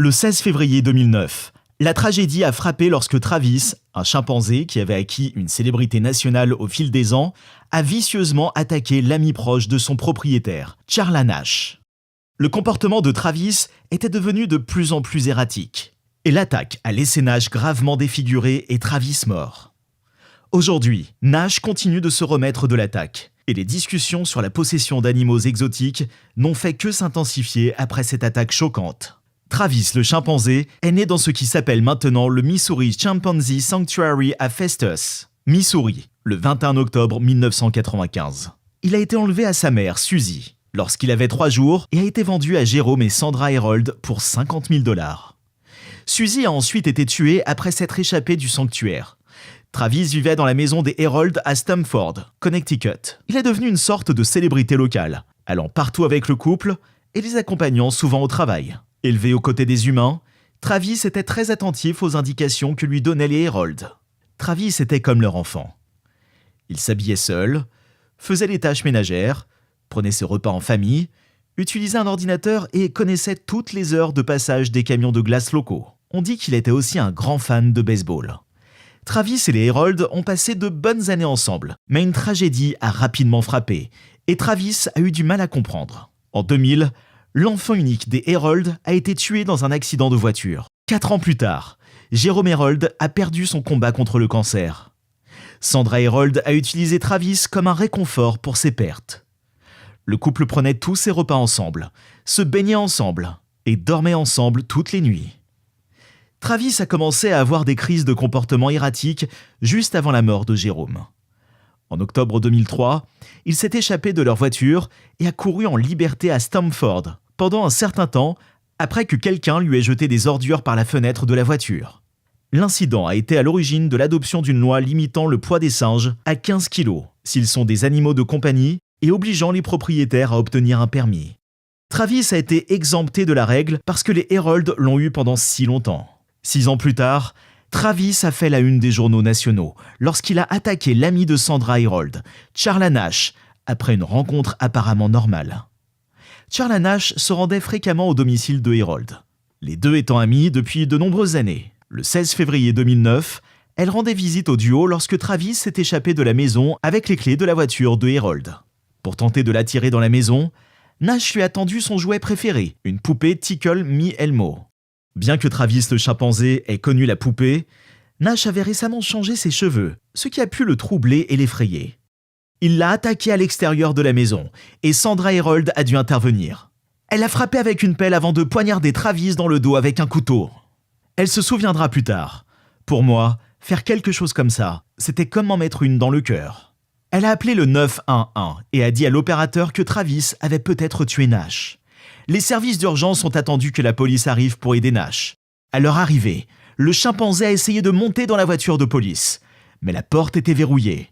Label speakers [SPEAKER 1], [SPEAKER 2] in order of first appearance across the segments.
[SPEAKER 1] Le 16 février 2009, la tragédie a frappé lorsque Travis, un chimpanzé qui avait acquis une célébrité nationale au fil des ans, a vicieusement attaqué l'ami proche de son propriétaire, Charles Nash. Le comportement de Travis était devenu de plus en plus erratique, et l'attaque a laissé Nash gravement défiguré et Travis mort. Aujourd'hui, Nash continue de se remettre de l'attaque, et les discussions sur la possession d'animaux exotiques n'ont fait que s'intensifier après cette attaque choquante. Travis le chimpanzé est né dans ce qui s'appelle maintenant le Missouri Chimpanzee Sanctuary à Festus, Missouri, le 21 octobre 1995. Il a été enlevé à sa mère, Suzy, lorsqu'il avait 3 jours et a été vendu à Jérôme et Sandra Herold pour $50 000. Suzy a ensuite été tuée après s'être échappée du sanctuaire. Travis vivait dans la maison des Herold à Stamford, Connecticut. Il est devenu une sorte de célébrité locale, allant partout avec le couple et les accompagnant souvent au travail. Élevé aux côtés des humains, Travis était très attentif aux indications que lui donnaient les Herold. Travis était comme leur enfant. Il s'habillait seul, faisait les tâches ménagères, prenait ses repas en famille, utilisait un ordinateur et connaissait toutes les heures de passage des camions de glace locaux. On dit qu'il était aussi un grand fan de baseball. Travis et les Herold ont passé de bonnes années ensemble, mais une tragédie a rapidement frappé et Travis a eu du mal à comprendre. En 2000, l'enfant unique des Herold a été tué dans un accident de voiture. 4 ans plus tard, Jérôme Herold a perdu son combat contre le cancer. Sandra Herold a utilisé Travis comme un réconfort pour ses pertes. Le couple prenait tous ses repas ensemble, se baignait ensemble et dormait ensemble toutes les nuits. Travis a commencé à avoir des crises de comportement erratique juste avant la mort de Jérôme. En octobre 2003, il s'est échappé de leur voiture et a couru en liberté à Stamford pendant un certain temps après que quelqu'un lui ait jeté des ordures par la fenêtre de la voiture. L'incident a été à l'origine de l'adoption d'une loi limitant le poids des singes à 15 kg s'ils sont des animaux de compagnie et obligeant les propriétaires à obtenir un permis. Travis a été exempté de la règle parce que les Herold l'ont eu pendant si longtemps. 6 ans plus tard, Travis a fait la une des journaux nationaux lorsqu'il a attaqué l'ami de Sandra Herold, Charles Nash, après une rencontre apparemment normale. Charles Nash se rendait fréquemment au domicile de Herold. Les deux étant amis depuis de nombreuses années. Le 16 février 2009, elle rendait visite au duo lorsque Travis s'est échappé de la maison avec les clés de la voiture de Herold. Pour tenter de l'attirer dans la maison, Nash lui a tendu son jouet préféré, une poupée Tickle Me Elmo. Bien que Travis le chimpanzé ait connu la poupée, Nash avait récemment changé ses cheveux, ce qui a pu le troubler et l'effrayer. Il l'a attaqué à l'extérieur de la maison et Sandra Herold a dû intervenir. Elle a frappé avec une pelle avant de poignarder Travis dans le dos avec un couteau. Elle se souviendra plus tard. Pour moi, faire quelque chose comme ça, c'était comme m'en mettre une dans le cœur. Elle a appelé le 911 et a dit à l'opérateur que Travis avait peut-être tué Nash. Les services d'urgence ont attendu que la police arrive pour aider Nash. À leur arrivée, le chimpanzé a essayé de monter dans la voiture de police, mais la porte était verrouillée.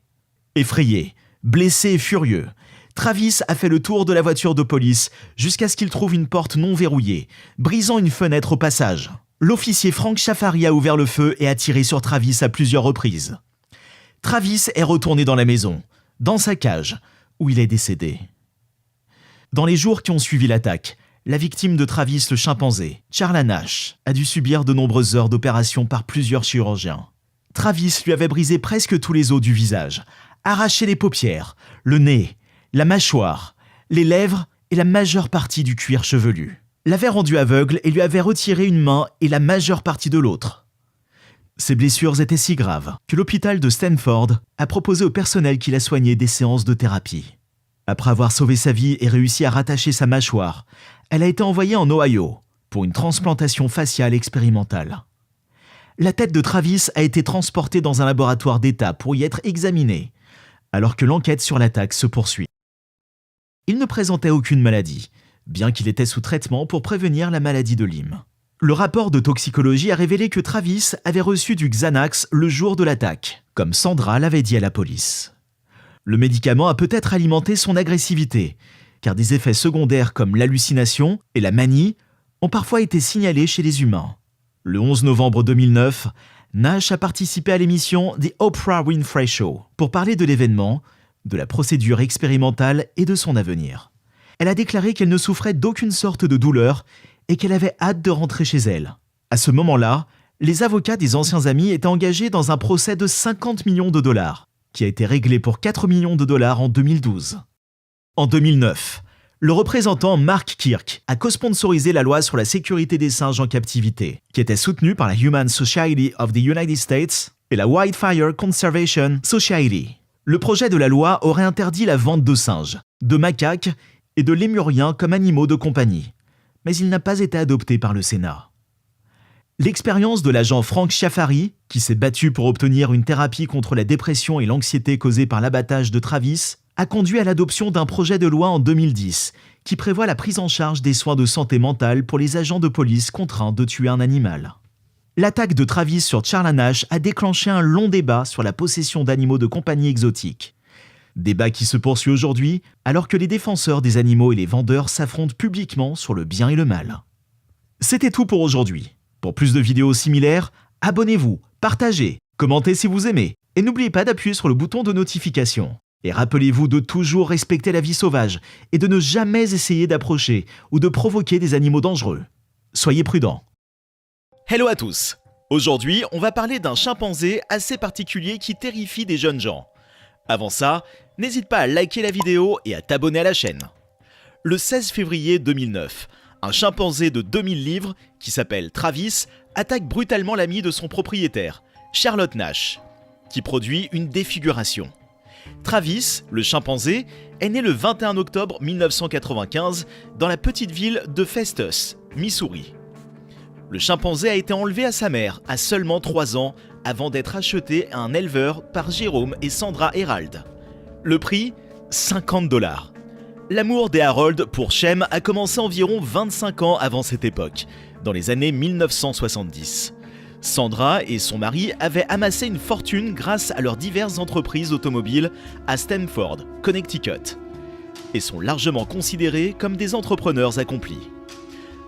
[SPEAKER 1] Effrayé, blessé et furieux, Travis a fait le tour de la voiture de police jusqu'à ce qu'il trouve une porte non verrouillée, brisant une fenêtre au passage. L'officier Frank Chafari a ouvert le feu et a tiré sur Travis à plusieurs reprises. Travis est retourné dans la maison, dans sa cage, où il est décédé. Dans les jours qui ont suivi l'attaque, la victime de Travis le chimpanzé, Charles Nash, a dû subir de nombreuses heures d'opération par plusieurs chirurgiens. Travis lui avait brisé presque tous les os du visage, arraché les paupières, le nez, la mâchoire, les lèvres et la majeure partie du cuir chevelu. L'avait rendu aveugle et lui avait retiré une main et la majeure partie de l'autre. Ses blessures étaient si graves que l'hôpital de Stanford a proposé au personnel qui l'a soigné des séances de thérapie. Après avoir sauvé sa vie et réussi à rattacher sa mâchoire, elle a été envoyée en Ohio pour une transplantation faciale expérimentale. La tête de Travis a été transportée dans un laboratoire d'État pour y être examinée, alors que l'enquête sur l'attaque se poursuit. Il ne présentait aucune maladie, bien qu'il était sous traitement pour prévenir la maladie de Lyme. Le rapport de toxicologie a révélé que Travis avait reçu du Xanax le jour de l'attaque, comme Sandra l'avait dit à la police. Le médicament a peut-être alimenté son agressivité, car des effets secondaires comme l'hallucination et la manie ont parfois été signalés chez les humains. Le 11 novembre 2009, Nash a participé à l'émission The Oprah Winfrey Show pour parler de l'événement, de la procédure expérimentale et de son avenir. Elle a déclaré qu'elle ne souffrait d'aucune sorte de douleur et qu'elle avait hâte de rentrer chez elle. À ce moment-là, les avocats des anciens amis étaient engagés dans un procès de 50 millions de dollars, qui a été réglé pour 4 millions de dollars en 2012. En 2009, le représentant Mark Kirk a co-sponsorisé la loi sur la sécurité des singes en captivité, qui était soutenue par la Humane Society of the United States et la Wildfire Conservation Society. Le projet de la loi aurait interdit la vente de singes, de macaques et de lémuriens comme animaux de compagnie, mais il n'a pas été adopté par le Sénat. L'expérience de l'agent Frank Schiafari, qui s'est battu pour obtenir une thérapie contre la dépression et l'anxiété causée par l'abattage de Travis, a conduit à l'adoption d'un projet de loi en 2010 qui prévoit la prise en charge des soins de santé mentale pour les agents de police contraints de tuer un animal. L'attaque de Travis sur Charles Nash a déclenché un long débat sur la possession d'animaux de compagnie exotiques. Débat qui se poursuit aujourd'hui alors que les défenseurs des animaux et les vendeurs s'affrontent publiquement sur le bien et le mal. C'était tout pour aujourd'hui. Pour plus de vidéos similaires, abonnez-vous, partagez, commentez si vous aimez et n'oubliez pas d'appuyer sur le bouton de notification. Et rappelez-vous de toujours respecter la vie sauvage et de ne jamais essayer d'approcher ou de provoquer des animaux dangereux. Soyez prudents. Hello à tous. Aujourd'hui, on va parler d'un chimpanzé assez particulier qui terrifie des jeunes gens. Avant ça, n'hésite pas à liker la vidéo et à t'abonner à la chaîne. Le 16 février 2009, un chimpanzé de 2000 livres, qui s'appelle Travis, attaque brutalement l'ami de son propriétaire, Charlotte Nash, qui produit une défiguration. Travis, le chimpanzé, est né le 21 octobre 1995 dans la petite ville de Festus, Missouri. Le chimpanzé a été enlevé à sa mère à seulement 3 ans avant d'être acheté à un éleveur par Jérôme et Sandra Herald. Le prix, $50. L'amour des Harold pour Shem a commencé environ 25 ans avant cette époque, dans les années 1970. Sandra et son mari avaient amassé une fortune grâce à leurs diverses entreprises automobiles à Stamford, Connecticut, et sont largement considérés comme des entrepreneurs accomplis.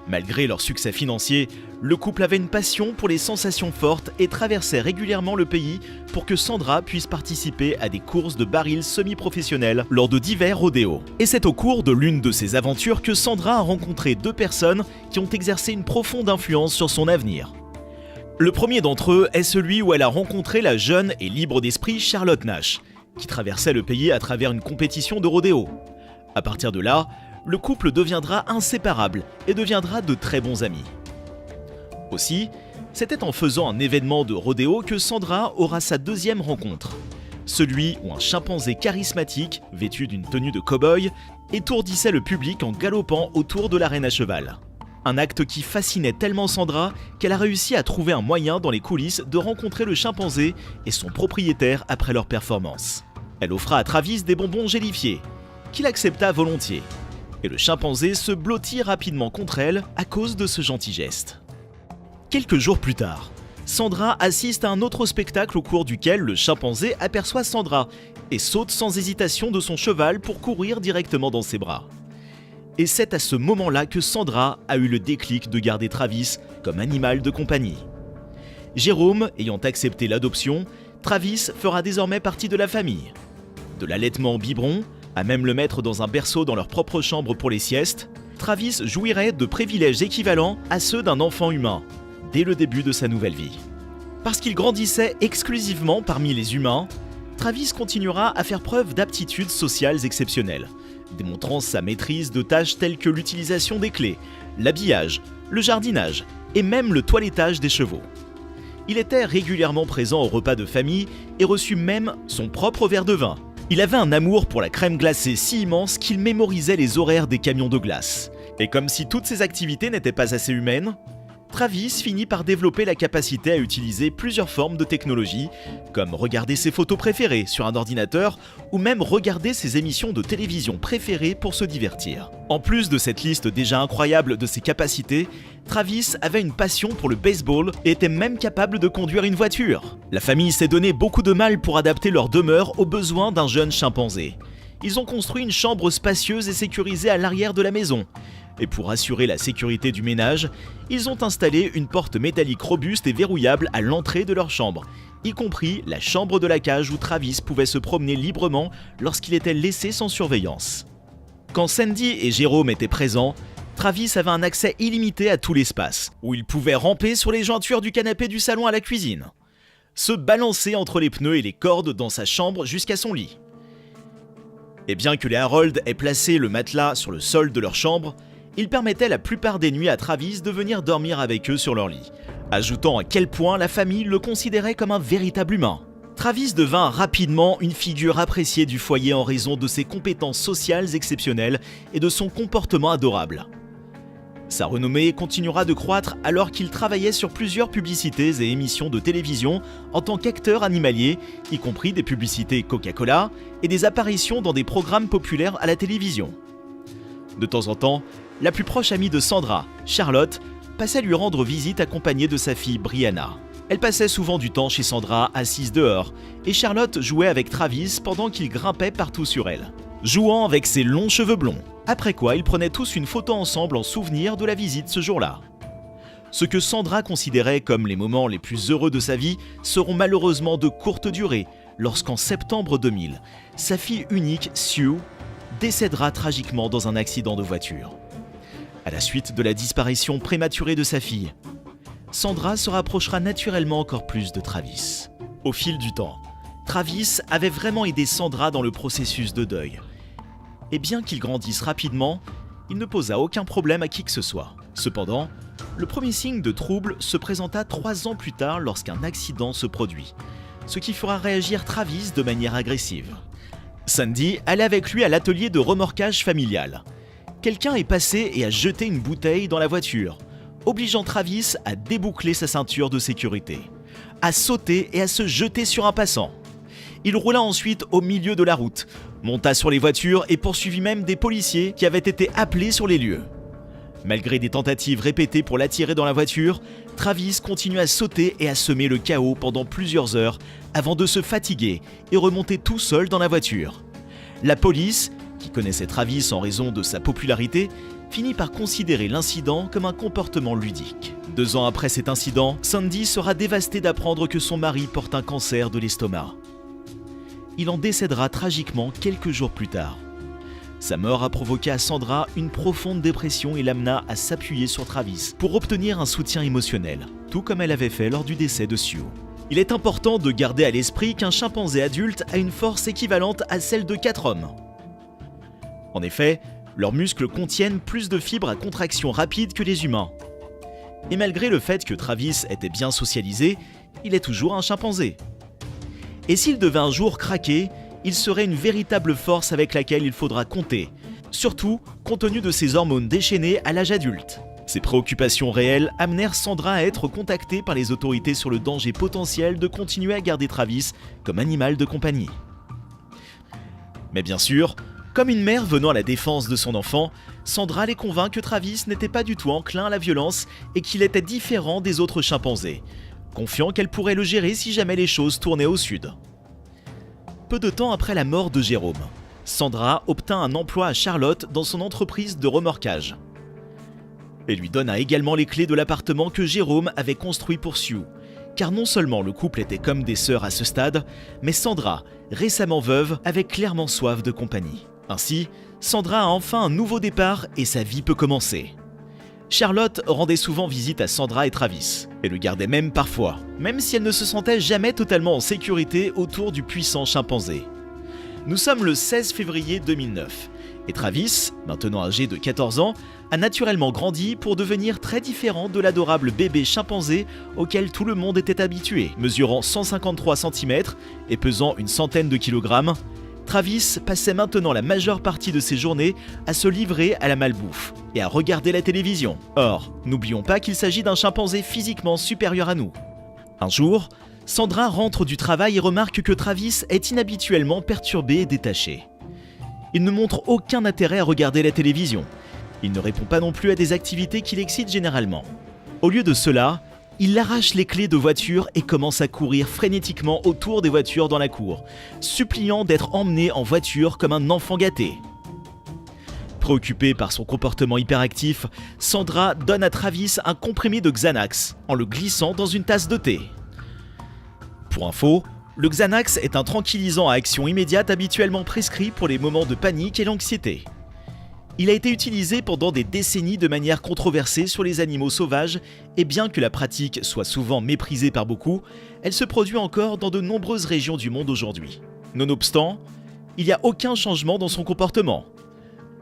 [SPEAKER 1] Malgré leur succès financier, le couple avait une passion pour les sensations fortes et traversait régulièrement le pays pour que Sandra puisse participer à des courses de barils semi-professionnels lors de divers rodéos. Et c'est au cours de l'une de ces aventures que Sandra a rencontré 2 personnes qui ont exercé une profonde influence sur son avenir. Le premier d'entre eux est celui où elle a rencontré la jeune et libre d'esprit Charlotte Nash, qui traversait le pays à travers une compétition de rodéo. À partir de là, le couple deviendra inséparable et deviendra de très bons amis. Aussi, c'était en faisant un événement de rodéo que Sandra aura sa deuxième rencontre. Celui où un chimpanzé charismatique, vêtu d'une tenue de cow-boy, étourdissait le public en galopant autour de l'arène à cheval. Un acte qui fascinait tellement Sandra qu'elle a réussi à trouver un moyen dans les coulisses de rencontrer le chimpanzé et son propriétaire après leur performance. Elle offra à Travis des bonbons gélifiés, qu'il accepta volontiers. Et le chimpanzé se blottit rapidement contre elle à cause de ce gentil geste. Quelques jours plus tard, Sandra assiste à un autre spectacle au cours duquel le chimpanzé aperçoit Sandra et saute sans hésitation de son cheval pour courir directement dans ses bras. Et c'est à ce moment-là que Sandra a eu le déclic de garder Travis comme animal de compagnie. Jérôme ayant accepté l'adoption, Travis fera désormais partie de la famille. De l'allaitement au biberon, à même le mettre dans un berceau dans leur propre chambre pour les siestes, Travis jouirait de privilèges équivalents à ceux d'un enfant humain, dès le début de sa nouvelle vie. Parce qu'il grandissait exclusivement parmi les humains, Travis continuera à faire preuve d'aptitudes sociales exceptionnelles, démontrant sa maîtrise de tâches telles que l'utilisation des clés, l'habillage, le jardinage et même le toilettage des chevaux. Il était régulièrement présent aux repas de famille et reçut même son propre verre de vin. Il avait un amour pour la crème glacée si immense qu'il mémorisait les horaires des camions de glace. Et comme si toutes ces activités n'étaient pas assez humaines, Travis finit par développer la capacité à utiliser plusieurs formes de technologie, comme regarder ses photos préférées sur un ordinateur ou même regarder ses émissions de télévision préférées pour se divertir. En plus de cette liste déjà incroyable de ses capacités, Travis avait une passion pour le baseball et était même capable de conduire une voiture. La famille s'est donné beaucoup de mal pour adapter leur demeure aux besoins d'un jeune chimpanzé. Ils ont construit une chambre spacieuse et sécurisée à l'arrière de la maison. Et pour assurer la sécurité du ménage, ils ont installé une porte métallique robuste et verrouillable à l'entrée de leur chambre, y compris la chambre de la cage où Travis pouvait se promener librement lorsqu'il était laissé sans surveillance. Quand Sandy et Jérôme étaient présents, Travis avait un accès illimité à tout l'espace, où il pouvait ramper sur les jointures du canapé du salon à la cuisine, se balancer entre les pneus et les cordes dans sa chambre jusqu'à son lit. Et bien que les Harold aient placé le matelas sur le sol de leur chambre, ils permettaient la plupart des nuits à Travis de venir dormir avec eux sur leur lit, ajoutant à quel point la famille le considérait comme un véritable humain. Travis devint rapidement une figure appréciée du foyer en raison de ses compétences sociales exceptionnelles et de son comportement adorable. Sa renommée continuera de croître alors qu'il travaillait sur plusieurs publicités et émissions de télévision en tant qu'acteur animalier, y compris des publicités Coca-Cola et des apparitions dans des programmes populaires à la télévision. De temps en temps, la plus proche amie de Sandra, Charlotte, passait lui rendre visite accompagnée de sa fille Brianna. Elle passait souvent du temps chez Sandra assise dehors, et Charlotte jouait avec Travis pendant qu'il grimpait partout sur elle, jouant avec ses longs cheveux blonds. Après quoi, ils prenaient tous une photo ensemble en souvenir de la visite ce jour-là. Ce que Sandra considérait comme les moments les plus heureux de sa vie seront malheureusement de courte durée, lorsqu'en septembre 2000, sa fille unique, Sue, décédera tragiquement dans un accident de voiture. À la suite de la disparition prématurée de sa fille, Sandra se rapprochera naturellement encore plus de Travis. Au fil du temps, Travis avait vraiment aidé Sandra dans le processus de deuil. Et bien qu'il grandisse rapidement, il ne posa aucun problème à qui que ce soit. Cependant, le premier signe de trouble se présenta 3 ans plus tard lorsqu'un accident se produit, ce qui fera réagir Travis de manière agressive. Sandy allait avec lui à l'atelier de remorquage familial. Quelqu'un est passé et a jeté une bouteille dans la voiture, obligeant Travis à déboucler sa ceinture de sécurité, à sauter et à se jeter sur un passant. Il roula ensuite au milieu de la route, monta sur les voitures et poursuivit même des policiers qui avaient été appelés sur les lieux. Malgré des tentatives répétées pour l'attirer dans la voiture, Travis continue à sauter et à semer le chaos pendant plusieurs heures avant de se fatiguer et remonter tout seul dans la voiture. La police, qui connaissait Travis en raison de sa popularité, finit par considérer l'incident comme un comportement ludique. 2 ans après cet incident, Sandy sera dévastée d'apprendre que son mari porte un cancer de l'estomac. Il en décédera tragiquement quelques jours plus tard. Sa mort a provoqué à Sandra une profonde dépression et l'amena à s'appuyer sur Travis pour obtenir un soutien émotionnel, tout comme elle avait fait lors du décès de Sue. Il est important de garder à l'esprit qu'un chimpanzé adulte a une force équivalente à celle de 4 hommes. En effet, leurs muscles contiennent plus de fibres à contraction rapide que les humains. Et malgré le fait que Travis était bien socialisé, il est toujours un chimpanzé. Et s'il devait un jour craquer, il serait une véritable force avec laquelle il faudra compter, surtout compte tenu de ses hormones déchaînées à l'âge adulte. Ces préoccupations réelles amenèrent Sandra à être contactée par les autorités sur le danger potentiel de continuer à garder Travis comme animal de compagnie. Mais bien sûr, comme une mère venant à la défense de son enfant, Sandra les convainc que Travis n'était pas du tout enclin à la violence et qu'il était différent des autres chimpanzés, confiant qu'elle pourrait le gérer si jamais les choses tournaient au sud. Peu de temps après la mort de Jérôme, Sandra obtint un emploi à Charlotte dans son entreprise de remorquage. Elle lui donna également les clés de l'appartement que Jérôme avait construit pour Sue, car non seulement le couple était comme des sœurs à ce stade, mais Sandra, récemment veuve, avait clairement soif de compagnie. Ainsi, Sandra a enfin un nouveau départ et sa vie peut commencer. Charlotte rendait souvent visite à Sandra et Travis, et le gardait même parfois, même si elle ne se sentait jamais totalement en sécurité autour du puissant chimpanzé. Nous sommes le 16 février 2009, et Travis, maintenant âgé de 14 ans, a naturellement grandi pour devenir très différent de l'adorable bébé chimpanzé auquel tout le monde était habitué. Mesurant 153 cm et pesant une centaine de kilogrammes, Travis passait maintenant la majeure partie de ses journées à se livrer à la malbouffe et à regarder la télévision. Or, n'oublions pas qu'il s'agit d'un chimpanzé physiquement supérieur à nous. Un jour, Sandra rentre du travail et remarque que Travis est inhabituellement perturbé et détaché. Il ne montre aucun intérêt à regarder la télévision. Il ne répond pas non plus à des activités qui l'excitent généralement. Au lieu de cela, il arrache les clés de voiture et commence à courir frénétiquement autour des voitures dans la cour, suppliant d'être emmené en voiture comme un enfant gâté. Préoccupée par son comportement hyperactif, Sandra donne à Travis un comprimé de Xanax en le glissant dans une tasse de thé. Pour info, le Xanax est un tranquillisant à action immédiate habituellement prescrit pour les moments de panique et l'anxiété. Il a été utilisé pendant des décennies de manière controversée sur les animaux sauvages, et bien que la pratique soit souvent méprisée par beaucoup, elle se produit encore dans de nombreuses régions du monde aujourd'hui. Nonobstant, il n'y a aucun changement dans son comportement.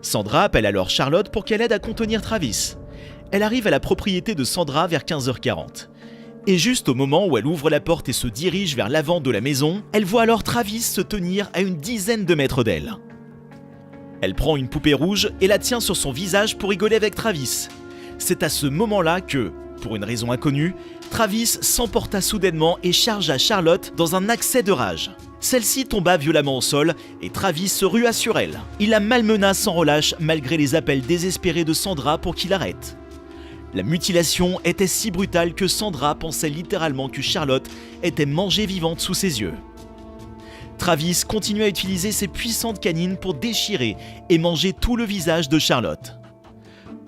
[SPEAKER 1] Sandra appelle alors Charlotte pour qu'elle aide à contenir Travis. Elle arrive à la propriété de Sandra vers 15h40. Et juste au moment où elle ouvre la porte et se dirige vers l'avant de la maison, elle voit alors Travis se tenir à une dizaine de mètres d'elle. Elle prend une poupée rouge et la tient sur son visage pour rigoler avec Travis. C'est à ce moment-là que, pour une raison inconnue, Travis s'emporta soudainement et chargea Charlotte dans un accès de rage. Celle-ci tomba violemment au sol et Travis se rua sur elle. Il la malmena sans relâche malgré les appels désespérés de Sandra pour qu'il arrête. La mutilation était si brutale que Sandra pensait littéralement que Charlotte était mangée vivante sous ses yeux. Travis continue à utiliser ses puissantes canines pour déchirer et manger tout le visage de Charlotte.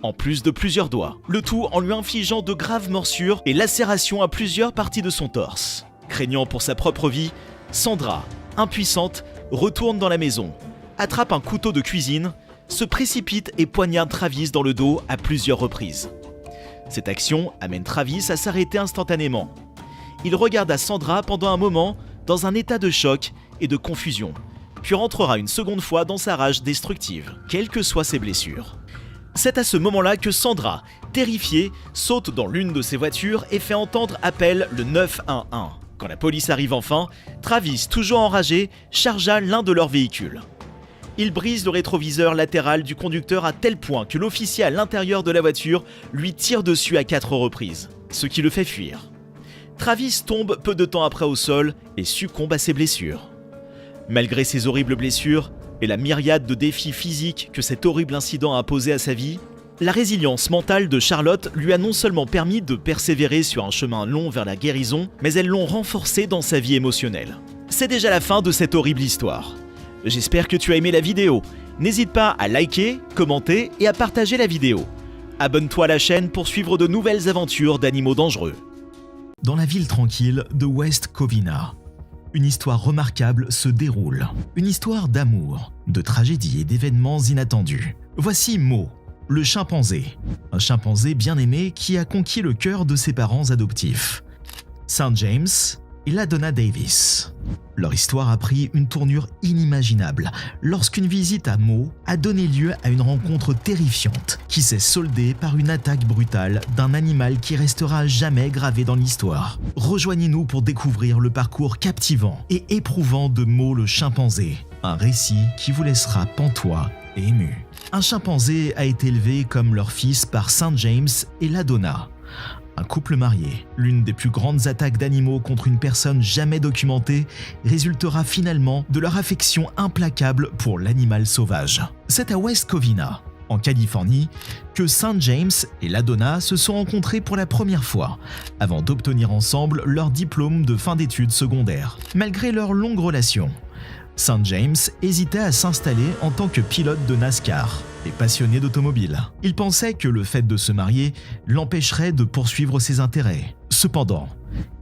[SPEAKER 1] En plus de plusieurs doigts, le tout en lui infligeant de graves morsures et lacérations à plusieurs parties de son torse. Craignant pour sa propre vie, Sandra, impuissante, retourne dans la maison, attrape un couteau de cuisine, se précipite et poignarde Travis dans le dos à plusieurs reprises. Cette action amène Travis à s'arrêter instantanément. Il regarda Sandra pendant un moment dans un état de choc et de confusion, puis rentrera une seconde fois dans sa rage destructive, quelles que soient ses blessures. C'est à ce moment-là que Sandra, terrifiée, saute dans l'une de ses voitures et fait entendre appel le 911. Quand la police arrive enfin, Travis, toujours enragé, chargea l'un de leurs véhicules. Il brise le rétroviseur latéral du conducteur à tel point que l'officier à l'intérieur de la voiture lui tire dessus à 4 reprises, ce qui le fait fuir. Travis tombe peu de temps après au sol et succombe à ses blessures. Malgré ses horribles blessures et la myriade de défis physiques que cet horrible incident a imposé à sa vie, la résilience mentale de Charlotte lui a non seulement permis de persévérer sur un chemin long vers la guérison, mais elles l'ont renforcé dans sa vie émotionnelle. C'est déjà la fin de cette horrible histoire. J'espère que tu as aimé la vidéo. N'hésite pas à liker, commenter et à partager la vidéo. Abonne-toi à la chaîne pour suivre de nouvelles aventures d'animaux dangereux. Dans la ville tranquille de West Covina, une histoire remarquable se déroule. Une histoire d'amour, de tragédie et d'événements inattendus. Voici Mo, le chimpanzé. Un chimpanzé bien aimé qui a conquis le cœur de ses parents adoptifs, St. James et LaDonna Davis. Leur histoire a pris une tournure inimaginable lorsqu'une visite à Mo a donné lieu à une rencontre terrifiante qui s'est soldée par une attaque brutale d'un animal qui restera jamais gravé dans l'histoire. Rejoignez-nous pour découvrir le parcours captivant et éprouvant de Mo le chimpanzé, un récit qui vous laissera pantois et ému. Un chimpanzé a été élevé comme leur fils par St. James et LaDonna. Un couple marié, l'une des plus grandes attaques d'animaux contre une personne jamais documentée, résultera finalement de leur affection implacable pour l'animal sauvage. C'est à West Covina, en Californie, que St. James et LaDonna se sont rencontrés pour la première fois, avant d'obtenir ensemble leur diplôme de fin d'études secondaires. Malgré leur longue relation, St. James hésitait à s'installer en tant que pilote de NASCAR et passionné d'automobile. Il pensait que le fait de se marier l'empêcherait de poursuivre ses intérêts. Cependant,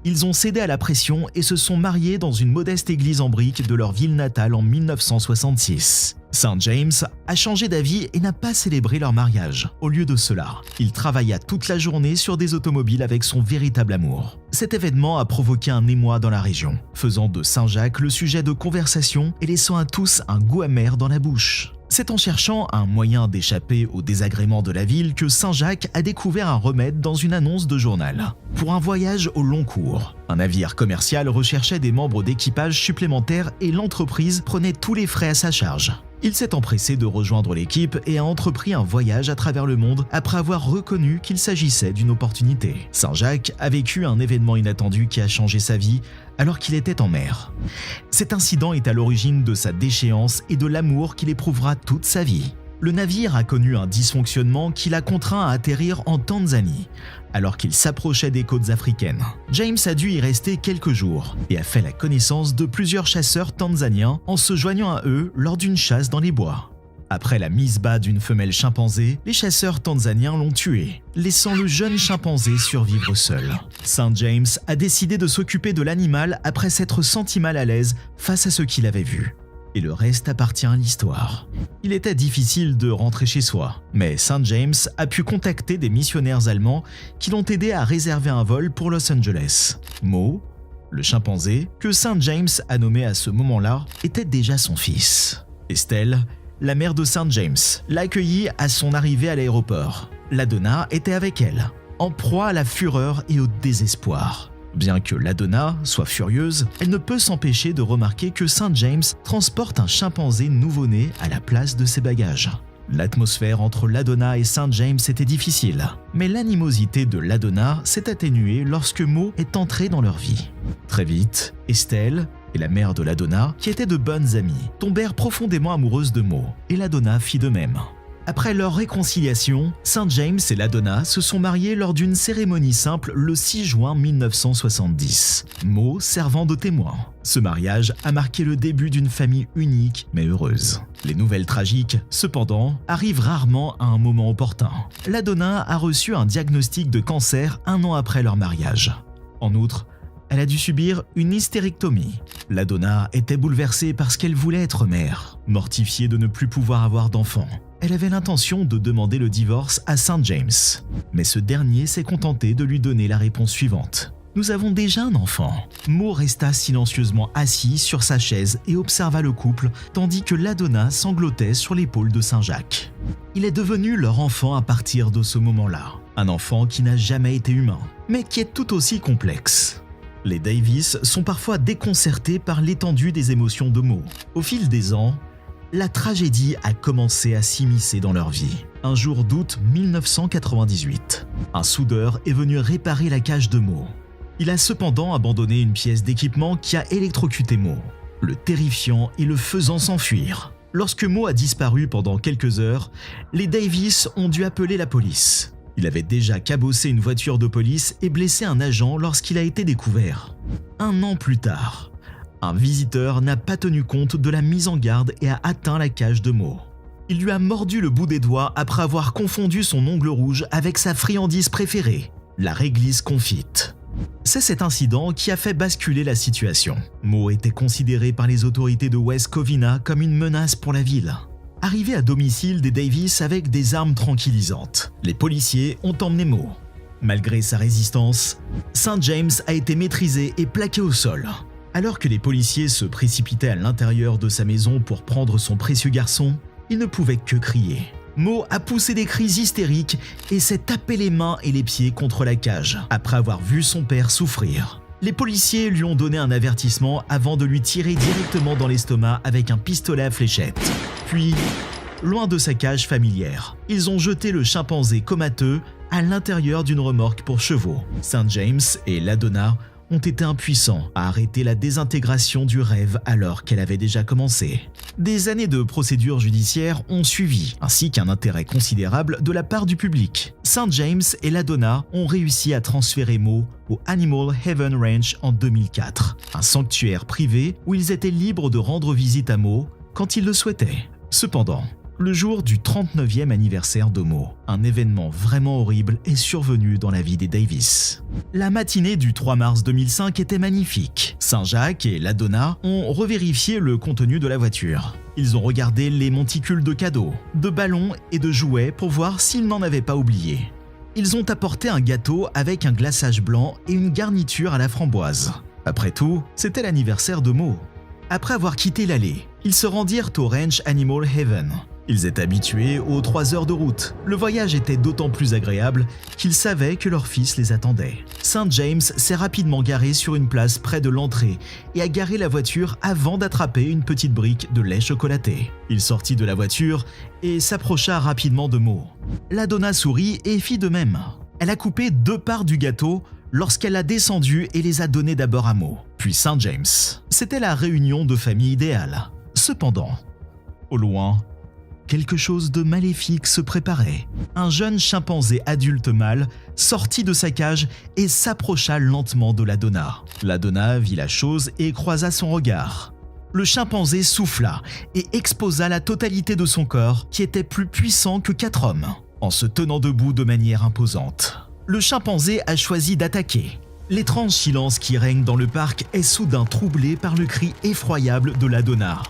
[SPEAKER 1] ils ont cédé à la pression et se sont mariés dans une modeste église en briques de leur ville natale en 1966. St. James a changé d'avis et n'a pas célébré leur mariage. Au lieu de cela, il travailla toute la journée sur des automobiles avec son véritable amour. Cet événement a provoqué un émoi dans la région, faisant de Saint-Jacques le sujet de conversation et laissant à tous un goût amer dans la bouche. C'est en cherchant un moyen d'échapper aux désagréments de la ville que Saint-Jacques a découvert un remède dans une annonce de journal. Pour un voyage au long cours, un navire commercial recherchait des membres d'équipage supplémentaires et l'entreprise prenait tous les frais à sa charge. Il s'est empressé de rejoindre l'équipe et a entrepris un voyage à travers le monde après avoir reconnu qu'il s'agissait d'une opportunité. Saint-Jacques a vécu un événement inattendu qui a changé sa vie alors qu'il était en mer. Cet incident est à l'origine de sa déchéance et de l'amour qu'il éprouvera toute sa vie. Le navire a connu un dysfonctionnement qui l'a contraint à atterrir en Tanzanie, alors qu'il s'approchait des côtes africaines. James a dû y rester quelques jours et a fait la connaissance de plusieurs chasseurs tanzaniens en se joignant à eux lors d'une chasse dans les bois. Après la mise bas d'une femelle chimpanzé, les chasseurs tanzaniens l'ont tué, laissant le jeune chimpanzé survivre seul. St. James a décidé de s'occuper de l'animal après s'être senti mal à l'aise face à ce qu'il avait vu. et le reste appartient à l'histoire. Il était difficile de rentrer chez soi, mais St. James a pu contacter des missionnaires allemands qui l'ont aidé à réserver un vol pour Los Angeles. Mo, le chimpanzé, que St. James a nommé à ce moment-là, était déjà son fils. Estelle, la mère de St. James, l'a accueilli à son arrivée à l'aéroport. L'Adona était avec elle, en proie à la fureur et au désespoir. Bien que l'Adona soit furieuse, elle ne peut s'empêcher de remarquer que St. James transporte un chimpanzé nouveau-né à la place de ses bagages. L'atmosphère entre l'Adona et St. James était difficile, mais l'animosité de l'Adona s'est atténuée lorsque Mo est entré dans leur vie. Très vite, Estelle et la mère de l'Adona, qui étaient de bonnes amies, tombèrent profondément amoureuses de Mo, et l'Adona fit de même. Après leur réconciliation, St. James et l'Adona se sont mariés lors d'une cérémonie simple le 6 juin 1970, Mo servant de témoin. Ce mariage a marqué le début d'une famille unique mais heureuse. Les nouvelles tragiques, cependant, arrivent rarement à un moment opportun. L'Adona a reçu un diagnostic de cancer 1 an après leur mariage. En outre, elle a dû subir une hystérectomie. L'Adona était bouleversée parce qu'elle voulait être mère, mortifiée de ne plus pouvoir avoir d'enfants. Elle avait l'intention de demander le divorce à St. James, mais ce dernier s'est contenté de lui donner la réponse suivante. « Nous avons déjà un enfant ». Mo resta silencieusement assis sur sa chaise et observa le couple, tandis que l'Adona sanglotait sur l'épaule de Saint-Jacques. Il est devenu leur enfant à partir de ce moment-là. Un enfant qui n'a jamais été humain, mais qui est tout aussi complexe. Les Davis sont parfois déconcertés par l'étendue des émotions de Mo. Au fil des ans, la tragédie a commencé à s'immiscer dans leur vie. Un jour d'août 1998, un soudeur est venu réparer la cage de Mo. Il a cependant abandonné une pièce d'équipement qui a électrocuté Mo, le terrifiant et le faisant s'enfuir. Lorsque Mo a disparu pendant quelques heures, les Davis ont dû appeler la police. Il avait déjà cabossé une voiture de police et blessé un agent lorsqu'il a été découvert. 1 an plus tard, un visiteur n'a pas tenu compte de la mise en garde et a atteint la cage de Mo. Il lui a mordu le bout des doigts après avoir confondu son ongle rouge avec sa friandise préférée, la réglisse confite. C'est cet incident qui a fait basculer la situation. Mo était considéré par les autorités de West Covina comme une menace pour la ville. Arrivé à domicile des Davis avec des armes tranquillisantes, les policiers ont emmené Mo. Malgré sa résistance, St. James a été maîtrisé et plaqué au sol. Alors que les policiers se précipitaient à l'intérieur de sa maison pour prendre son précieux garçon, il ne pouvait que crier. Mo a poussé des cris hystériques et s'est tapé les mains et les pieds contre la cage après avoir vu son père souffrir. Les policiers lui ont donné un avertissement avant de lui tirer directement dans l'estomac avec un pistolet à fléchette. Puis, loin de sa cage familière, ils ont jeté le chimpanzé comateux à l'intérieur d'une remorque pour chevaux. St. James et l'Adona ont été impuissants à arrêter la désintégration du rêve alors qu'elle avait déjà commencé. Des années de procédures judiciaires ont suivi, ainsi qu'un intérêt considérable de la part du public. St. James et l'Adona ont réussi à transférer Mo au Animal Haven Ranch en 2004, un sanctuaire privé où ils étaient libres de rendre visite à Mo quand ils le souhaitaient. Cependant, le jour du 39e anniversaire de Mo, un événement vraiment horrible est survenu dans la vie des Davis. La matinée du 3 mars 2005 était magnifique. Saint-Jacques et l'Adona ont revérifié le contenu de la voiture. Ils ont regardé les monticules de cadeaux, de ballons et de jouets pour voir s'ils n'en avaient pas oublié. Ils ont apporté un gâteau avec un glaçage blanc et une garniture à la framboise. Après tout, c'était l'anniversaire de Mo. Après avoir quitté l'allée, ils se rendirent au Ranch Animal Haven. Ils étaient habitués aux 3 heures de route. Le voyage était d'autant plus agréable qu'ils savaient que leur fils les attendait. St. James s'est rapidement garé sur une place près de l'entrée et a garé la voiture avant d'attraper une petite brique de lait chocolaté. Il sortit de la voiture et s'approcha rapidement de Mo. L'Adona sourit et fit de même. Elle a coupé 2 parts du gâteau lorsqu'elle a descendu et les a donnés d'abord à Mo, puis St. James. C'était la réunion de famille idéale. Cependant, au loin, quelque chose de maléfique se préparait. Un jeune chimpanzé adulte mâle sortit de sa cage et s'approcha lentement de l'Adona. L'Adona vit la chose et croisa son regard. Le chimpanzé souffla et exposa la totalité de son corps, qui était plus puissant que 4 hommes, en se tenant debout de manière imposante. Le chimpanzé a choisi d'attaquer. L'étrange silence qui règne dans le parc est soudain troublé par le cri effroyable de l'Adona.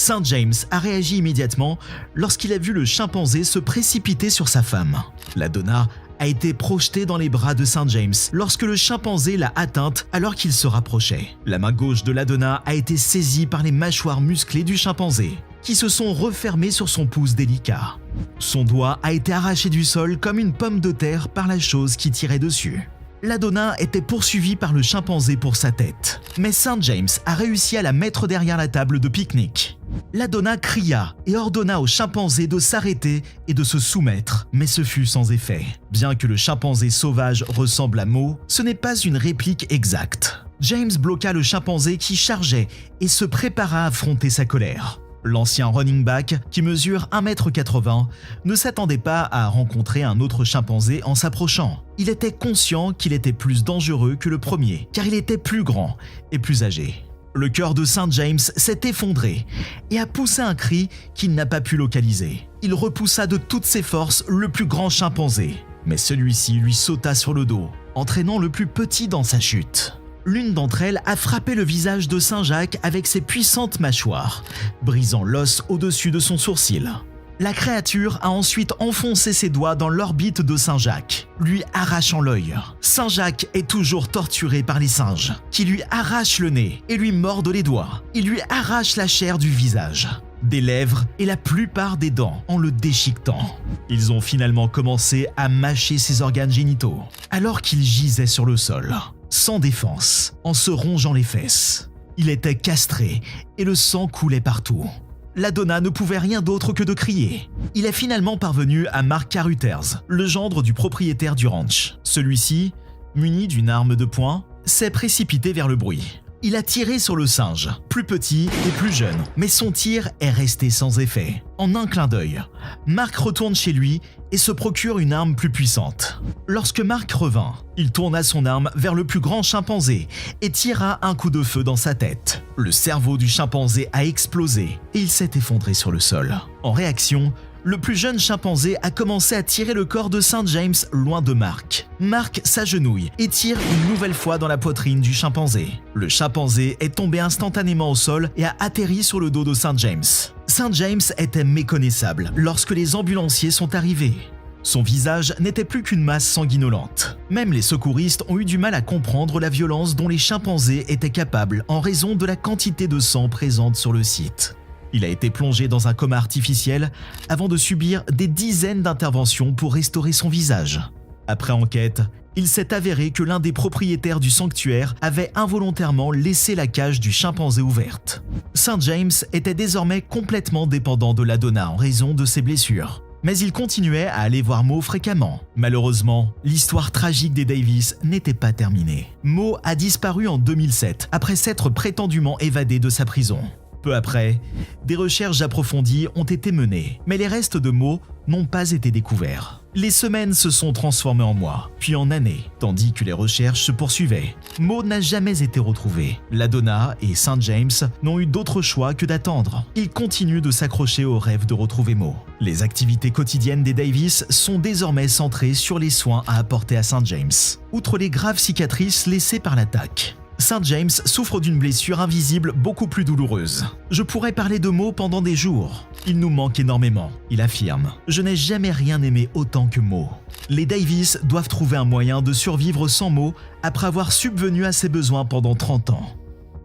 [SPEAKER 1] St. James a réagi immédiatement lorsqu'il a vu le chimpanzé se précipiter sur sa femme. La Donna a été projetée dans les bras de St. James lorsque le chimpanzé l'a atteinte alors qu'il se rapprochait. La main gauche de la Donna a été saisie par les mâchoires musclées du chimpanzé, qui se sont refermées sur son pouce délicat. Son doigt a été arraché du sol comme une pomme de terre par la chose qui tirait dessus. La Donna était poursuivie par le chimpanzé pour sa tête, mais St. James a réussi à la mettre derrière la table de pique-nique. La Donna cria et ordonna au chimpanzé de s'arrêter et de se soumettre, mais ce fut sans effet. Bien que le chimpanzé sauvage ressemble à Mo, ce n'est pas une réplique exacte. James bloqua le chimpanzé qui chargeait et se prépara à affronter sa colère. L'ancien running back, qui mesure 1,80 m, ne s'attendait pas à rencontrer un autre chimpanzé en s'approchant. Il était conscient qu'il était plus dangereux que le premier, car il était plus grand et plus âgé. Le cœur de St. James s'est effondré et a poussé un cri qu'il n'a pas pu localiser. Il repoussa de toutes ses forces le plus grand chimpanzé, mais celui-ci lui sauta sur le dos, entraînant le plus petit dans sa chute. L'une d'entre elles a frappé le visage de Saint-Jacques avec ses puissantes mâchoires, brisant l'os au-dessus de son sourcil. La créature a ensuite enfoncé ses doigts dans l'orbite de Saint-Jacques, lui arrachant l'œil. Saint-Jacques est toujours torturé par les singes, qui lui arrachent le nez et lui mordent les doigts. Ils lui arrachent la chair du visage, des lèvres et la plupart des dents en le déchiquetant. Ils ont finalement commencé à mâcher ses organes génitaux, alors qu'il gisait sur le sol, sans défense, en se rongeant les fesses. Il était castré et le sang coulait partout. La Donna ne pouvait rien d'autre que de crier. Il est finalement parvenu à Mark Carruthers, le gendre du propriétaire du ranch. Celui-ci, muni d'une arme de poing, s'est précipité vers le bruit. Il a tiré sur le singe, plus petit et plus jeune, mais son tir est resté sans effet. En un clin d'œil, Mark retourne chez lui et se procure une arme plus puissante. Lorsque Mark revint, il tourna son arme vers le plus grand chimpanzé et tira un coup de feu dans sa tête. Le cerveau du chimpanzé a explosé et il s'est effondré sur le sol. En réaction, le plus jeune chimpanzé a commencé à tirer le corps de St. James loin de Mark. Mark s'agenouille et tire une nouvelle fois dans la poitrine du chimpanzé. Le chimpanzé est tombé instantanément au sol et a atterri sur le dos de St. James. St. James était méconnaissable lorsque les ambulanciers sont arrivés. Son visage n'était plus qu'une masse sanguinolente. Même les secouristes ont eu du mal à comprendre la violence dont les chimpanzés étaient capables en raison de la quantité de sang présente sur le site. Il a été plongé dans un coma artificiel avant de subir des dizaines d'interventions pour restaurer son visage. Après enquête, il s'est avéré que l'un des propriétaires du sanctuaire avait involontairement laissé la cage du chimpanzé ouverte. St. James était désormais complètement dépendant de la Donna en raison de ses blessures. Mais il continuait à aller voir Mo fréquemment. Malheureusement, l'histoire tragique des Davis n'était pas terminée. Mo a disparu en 2007 après s'être prétendument évadé de sa prison. Peu après, des recherches approfondies ont été menées, mais les restes de Mo n'ont pas été découverts. Les semaines se sont transformées en mois, puis en années, tandis que les recherches se poursuivaient. Mo n'a jamais été retrouvé. La Donna et St. James n'ont eu d'autre choix que d'attendre. Ils continuent de s'accrocher au rêve de retrouver Mo. Les activités quotidiennes des Davis sont désormais centrées sur les soins à apporter à St. James. Outre les graves cicatrices laissées par l'attaque, St. James souffre d'une blessure invisible beaucoup plus douloureuse. Je pourrais parler de Mo pendant des jours. Il nous manque énormément, il affirme. Je n'ai jamais rien aimé autant que Mo. Les Davis doivent trouver un moyen de survivre sans Mo après avoir subvenu à ses besoins pendant 30 ans.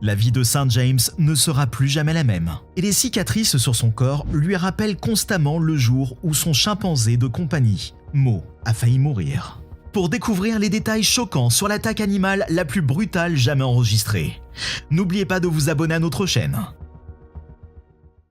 [SPEAKER 1] La vie de St. James ne sera plus jamais la même. Et les cicatrices sur son corps lui rappellent constamment le jour où son chimpanzé de compagnie, Mo, a failli mourir. Pour découvrir les détails choquants sur l'attaque animale la plus brutale jamais enregistrée, n'oubliez pas de vous abonner à notre chaîne.